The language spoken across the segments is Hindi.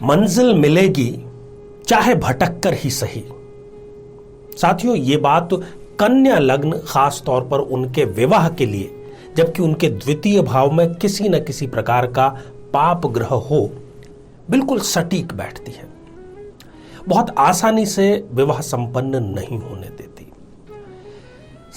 मंजिल मिलेगी चाहे भटक कर ही सही। साथियों, ये बात कन्या लग्न खास तौर पर उनके विवाह के लिए, जबकि उनके द्वितीय भाव में किसी न किसी प्रकार का पाप ग्रह हो, बिल्कुल सटीक बैठती है। बहुत आसानी से विवाह संपन्न नहीं होने देती।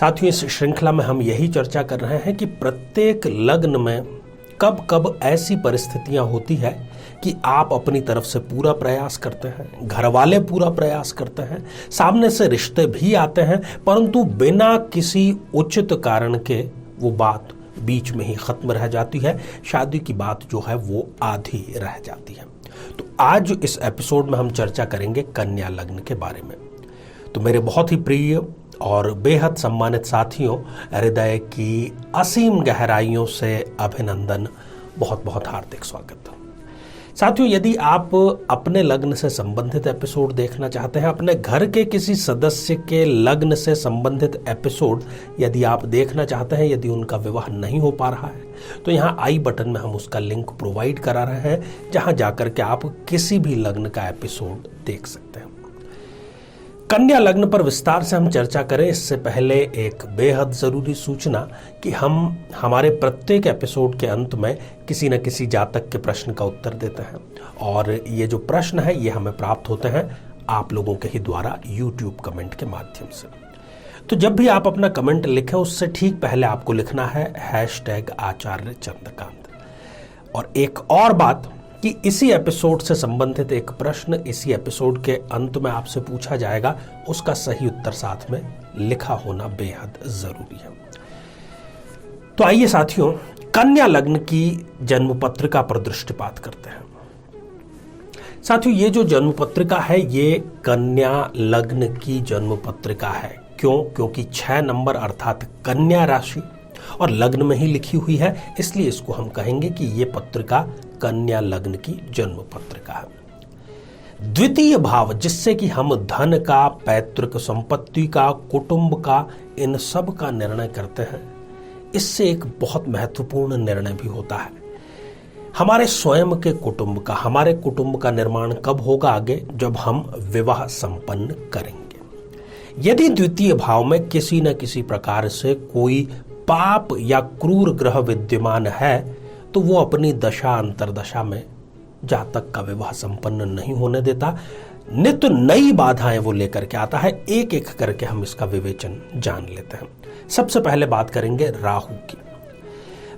साथियों, इस श्रृंखला में हम यही चर्चा कर रहे हैं कि प्रत्येक लग्न में कब कब ऐसी परिस्थितियां होती है कि आप अपनी तरफ से पूरा प्रयास करते हैं, घर वाले पूरा प्रयास करते हैं, सामने से रिश्ते भी आते हैं, परंतु बिना किसी उचित कारण के वो बात बीच में ही खत्म रह जाती है। शादी की बात जो है वो आधी रह जाती है। तो आज इस एपिसोड में हम चर्चा करेंगे कन्या लग्न के बारे में। तो मेरे बहुत ही प्रिय और बेहद सम्मानित साथियों, हृदय की असीम गहराइयों से अभिनंदन, बहुत बहुत हार्दिक स्वागत। साथियों, यदि आप अपने लग्न से संबंधित एपिसोड देखना चाहते हैं, अपने घर के किसी सदस्य के लग्न से संबंधित एपिसोड यदि आप देखना चाहते हैं, यदि उनका विवाह नहीं हो पा रहा है, तो यहाँ आई बटन में हम उसका लिंक प्रोवाइड करा रहे हैं, जहां जाकर के आप किसी भी लग्न का एपिसोड देख सकते हैं। कन्या लग्न पर विस्तार से हम चर्चा करें इससे पहले एक बेहद जरूरी सूचना कि हम हमारे प्रत्येक एपिसोड के अंत में किसी न किसी जातक के प्रश्न का उत्तर देते हैं, और ये जो प्रश्न है ये हमें प्राप्त होते हैं आप लोगों के ही द्वारा यूट्यूब कमेंट के माध्यम से। तो जब भी आप अपना कमेंट लिखें, उससे ठीक पहले आपको लिखना है #आचार्य चंद्रकांत। और एक और बात कि इसी एपिसोड से संबंधित एक प्रश्न इसी एपिसोड के अंत में आपसे पूछा जाएगा, उसका सही उत्तर साथ में लिखा होना बेहद जरूरी है। तो आइए साथियों, कन्या लग्न की जन्म पत्रिका पर दृष्टिपात करते हैं। साथियों, ये जो जन्म पत्रिका है ये कन्या लग्न की जन्म पत्रिका है। क्यों? क्योंकि 6 नंबर अर्थात कन्या राशि और लग्न में ही लिखी हुई है, इसलिए इसको हम कहेंगे कि ये पत्रिका कन्या लग्न की जन्म पत्रिका है। द्वितीय भाव, जिससे कि हम धन का, पैतृक संपत्ति का, कुटुंब का, इन सब का निर्णय करते हैं, इससे एक बहुत महत्वपूर्ण निर्णय भी होता है। हमारे स्वयं के कुटुंब का, हमारे कुटुंब का निर्माण कब होगा आगे? जब हम विवाह संपन्न करेंगे। यदि द्वितीय भाव में किसी न किसी प्रकार से कोई पाप या क्रूर ग्रह विद्यमान है, तो वो अपनी दशा अंतरदशा में जातक का विवाह संपन्न नहीं होने देता। नित्य नई बाधाएं वो लेकर के आता है। एक एक करके हम इसका विवेचन जान लेते हैं। सबसे पहले बात करेंगे राहु की।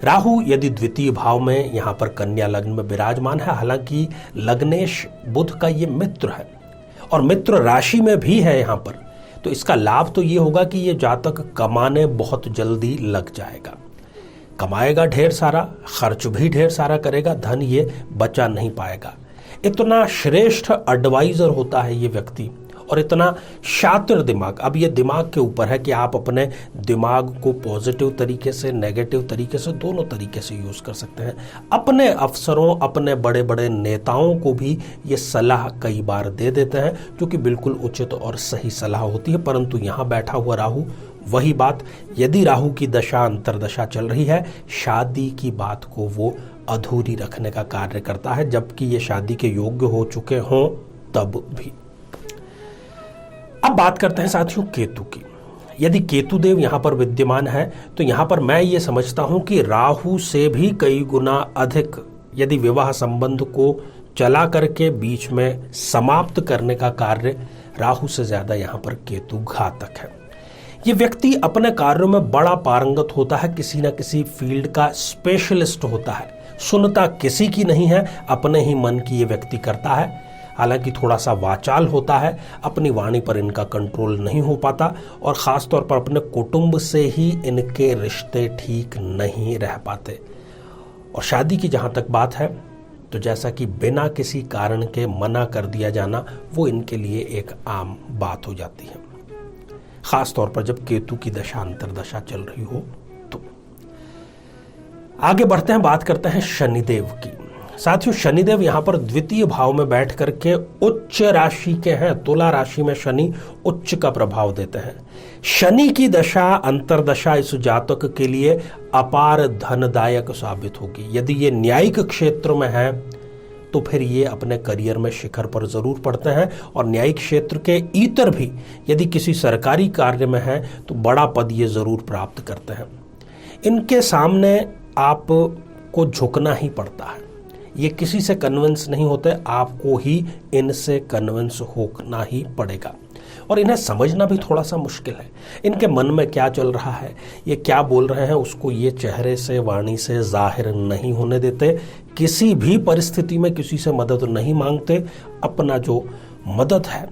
राहु यदि द्वितीय भाव में यहां पर कन्या लग्न में विराजमान है, हालांकि लग्नेश बुध का ये मित्र है और मित्र राशि में भी है यहां पर, तो इसका लाभ तो ये होगा कि ये जातक कमाने बहुत जल्दी लग जाएगा। कमाएगा ढेर सारा, खर्च भी ढेर सारा करेगा, धन ये बचा नहीं पाएगा। इतना श्रेष्ठ एडवाइजर होता है ये व्यक्ति, और इतना शातिर दिमाग। अब ये दिमाग के ऊपर है कि आप अपने दिमाग को पॉजिटिव तरीके से, नेगेटिव तरीके से, दोनों तरीके से यूज कर सकते हैं। अपने अफसरों, अपने बड़े बड़े नेताओं को भी ये सलाह कई बार दे देते हैं, जो कि बिल्कुल उचित और सही सलाह होती है। परंतु यहाँ बैठा हुआ राहु, वही बात, यदि राहु की दशा अंतरदशा चल रही है, शादी की बात को वो अधूरी रखने का कार्य करता है, जबकि ये शादी के योग्य हो चुके हों तब भी। अब बात करते हैं साथियों केतु की। यदि केतु देव यहां पर विद्यमान है, तो यहां पर मैं ये समझता हूं कि राहु से भी कई गुना अधिक, यदि विवाह संबंध को चला करके बीच में समाप्त करने का कार्य, राहु से ज्यादा यहां पर केतु घातक है। ये व्यक्ति अपने कार्यों में बड़ा पारंगत होता है, किसी न किसी फील्ड का स्पेशलिस्ट होता है, सुनता किसी की नहीं है, अपने ही मन की ये व्यक्ति करता है। हालांकि थोड़ा सा वाचाल होता है, अपनी वाणी पर इनका कंट्रोल नहीं हो पाता, और खास तौर पर अपने कुटुंब से ही इनके रिश्ते ठीक नहीं रह पाते। और शादी की जहां तक बात है, तो जैसा कि बिना किसी कारण के मना कर दिया जाना, वो इनके लिए एक आम बात हो जाती है, खास तौर पर जब केतु की दशा अंतरदशा चल रही हो। तो आगे बढ़ते हैं, बात करते हैं शनिदेव की। साथियों, शनिदेव यहां पर द्वितीय भाव में बैठ करके उच्च राशि के हैं। तुला राशि में शनि उच्च का प्रभाव देते हैं। शनि की दशा अंतरदशा इस जातक के लिए अपार धनदायक साबित होगी। यदि ये न्यायिक क्षेत्र में है तो फिर ये अपने करियर में शिखर पर जरूर पड़ते हैं और न्यायिक क्षेत्र के इतर भी यदि किसी सरकारी कार्य में है तो बड़ा पद ये जरूर प्राप्त करते हैं। इनके सामने आपको झुकना ही पड़ता है, ये किसी से कन्विंस नहीं होते, आपको ही इनसे कन्विंस होना ही पड़ेगा। और इन्हें समझना भी थोड़ा सा मुश्किल है, इनके मन में क्या चल रहा है, ये क्या बोल रहे हैं, उसको ये चेहरे से वाणी से जाहिर नहीं होने देते। किसी भी परिस्थिति में किसी से मदद नहीं मांगते, अपना जो मदद है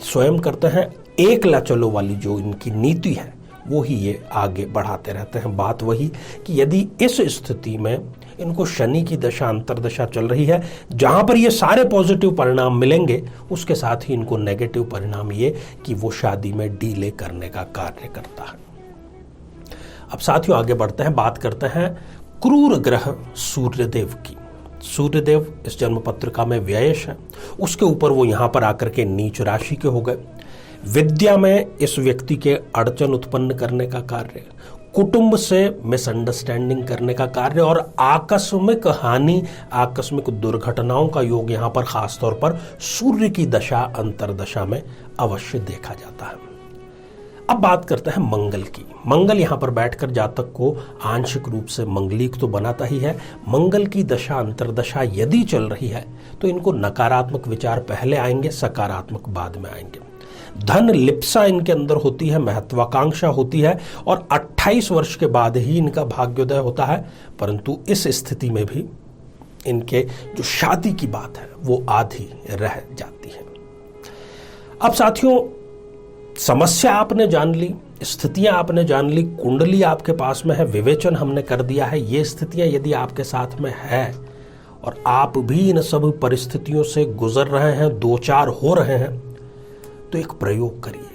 स्वयं करते हैं। एकला चलो वाली जो इनकी नीति है वो ही ये आगे बढ़ाते रहते हैं। बात वही कि यदि इस स्थिति में इनको शनि की दशा अंतर्दशा चल रही है, जहां पर ये सारे पॉजिटिव परिणाम मिलेंगे, उसके साथ ही इनको नेगेटिव परिणाम ये कि वो शादी में डिले करने का कार्य करता है। अब साथियों आगे बढ़ते हैं, बात करते हैं क्रूर ग्रह सूर्यदेव की। सूर्यदेव इस जन्म पत्रिका में व्ययश है, उसके ऊपर वो यहां पर आकर के नीच राशि के हो गए। विद्या में इस व्यक्ति के अड़चन उत्पन्न करने का कार्य, कुटुंब से मिसअंडरस्टैंडिंग करने का कार्य और आकस्मिक हानि, आकस्मिक दुर्घटनाओं का योग यहां पर खासतौर पर सूर्य की दशा अंतरदशा में अवश्य देखा जाता है। अब बात करते हैं मंगल की। मंगल यहां पर बैठकर जातक को आंशिक रूप से मंगलिक तो बनाता ही है। मंगल की दशा अंतरदशा यदि चल रही है तो इनको नकारात्मक विचार पहले आएंगे, सकारात्मक बाद में आएंगे। धन लिप्सा इनके अंदर होती है, महत्वाकांक्षा होती है और 28 वर्ष के बाद ही इनका भाग्योदय होता है। परंतु इस स्थिति में भी इनके जो शादी की बात है वो आधी रह जाती है। अब साथियों समस्या आपने जान ली, स्थितियां आपने जान ली, कुंडली आपके पास में है, विवेचन हमने कर दिया है। ये स्थितियां यदि आपके साथ में है और आप भी इन सब परिस्थितियों से गुजर रहे हैं, दो चार हो रहे हैं, तो एक प्रयोग करिए।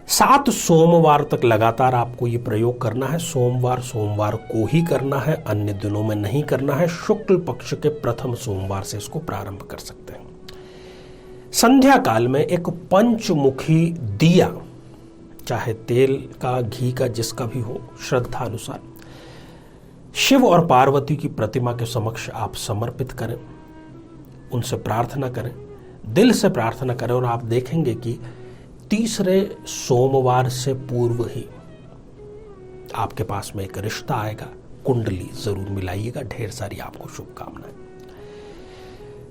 7 सोमवार तक लगातार आपको ये प्रयोग करना है। सोमवार को ही करना है, अन्य दिनों में नहीं करना है। शुक्ल पक्ष के प्रथम सोमवार से इसको प्रारंभ कर सकते हैं। संध्या काल में एक पंचमुखी दिया, चाहे तेल का, घी का, जिसका भी हो, श्रद्धा अनुसार शिव और पार्वती की प्रतिमा के समक्ष आप समर्पित करें, उनसे प्रार्थना करें, दिल से प्रार्थना करें और आप देखेंगे कि तीसरे सोमवार से पूर्व ही आपके पास में एक रिश्ता आएगा। कुंडली जरूर मिलाइएगा। ढेर सारी आपको शुभकामनाएं।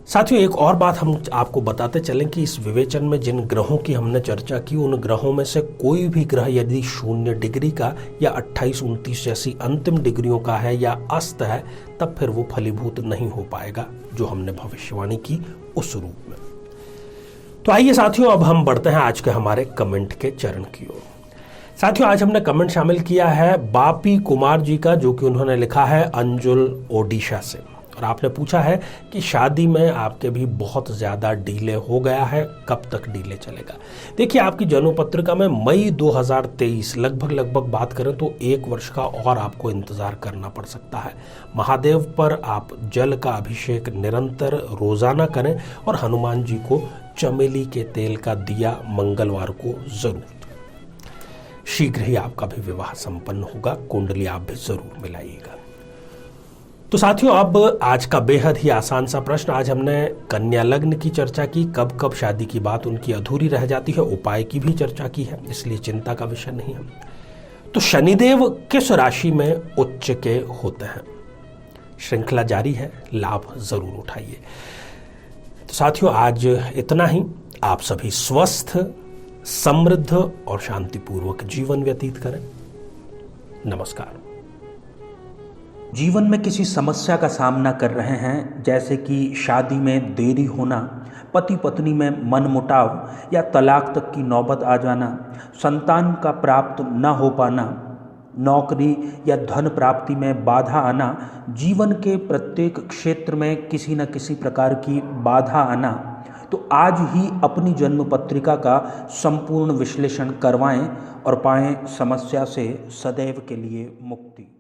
साथियों एक और बात हम आपको बताते चलें कि इस विवेचन में जिन ग्रहों की हमने चर्चा की, उन ग्रहों में से कोई भी ग्रह यदि 0 डिग्री का या 28-29 जैसी अंतिम डिग्रियों का है या अस्त है, तब फिर वो फलीभूत नहीं हो पाएगा जो हमने भविष्यवाणी की उस रूप में। तो आइए साथियों अब हम बढ़ते हैं आज के हमारे कमेंट के चरण की ओर। साथियों आज हमने कमेंट शामिल किया है बापी कुमार जी का, जो कि उन्होंने लिखा है अंजुल ओडिशा से, और आपने पूछा है कि शादी में आपके भी बहुत ज़्यादा डिले हो गया है, कब तक डिले चलेगा। देखिए आपकी जन्म पत्रिका में मई 2023 लगभग बात करें तो 1 वर्ष का और आपको इंतजार करना पड़ सकता है। महादेव पर आप जल का अभिषेक निरंतर रोजाना करें और हनुमान जी को चमेली के तेल का दिया मंगलवार को जरूर। शीघ्र ही आपका भी विवाह संपन्न होगा। कुंडली आप भी जरूर मिलाइएगा। तो साथियों अब आज का बेहद ही आसान सा प्रश्न। आज हमने कन्या लग्न की चर्चा की, कब कब शादी की बात उनकी अधूरी रह जाती है, उपाय की भी चर्चा की है, इसलिए चिंता का विषय नहीं है। तो शनिदेव किस राशि में उच्च के होते हैं? श्रृंखला जारी है, लाभ जरूर उठाइए। तो साथियों आज इतना ही। आप सभी स्वस्थ, समृद्ध और शांतिपूर्वक जीवन व्यतीत करें। नमस्कार। जीवन में किसी समस्या का सामना कर रहे हैं, जैसे कि शादी में देरी होना, पति पत्नी में मनमुटाव या तलाक तक की नौबत आ जाना, संतान का प्राप्त न हो पाना, नौकरी या धन प्राप्ति में बाधा आना, जीवन के प्रत्येक क्षेत्र में किसी न किसी प्रकार की बाधा आना, तो आज ही अपनी जन्म पत्रिका का संपूर्ण विश्लेषण करवाएं और पाएं समस्या से सदैव के लिए मुक्ति।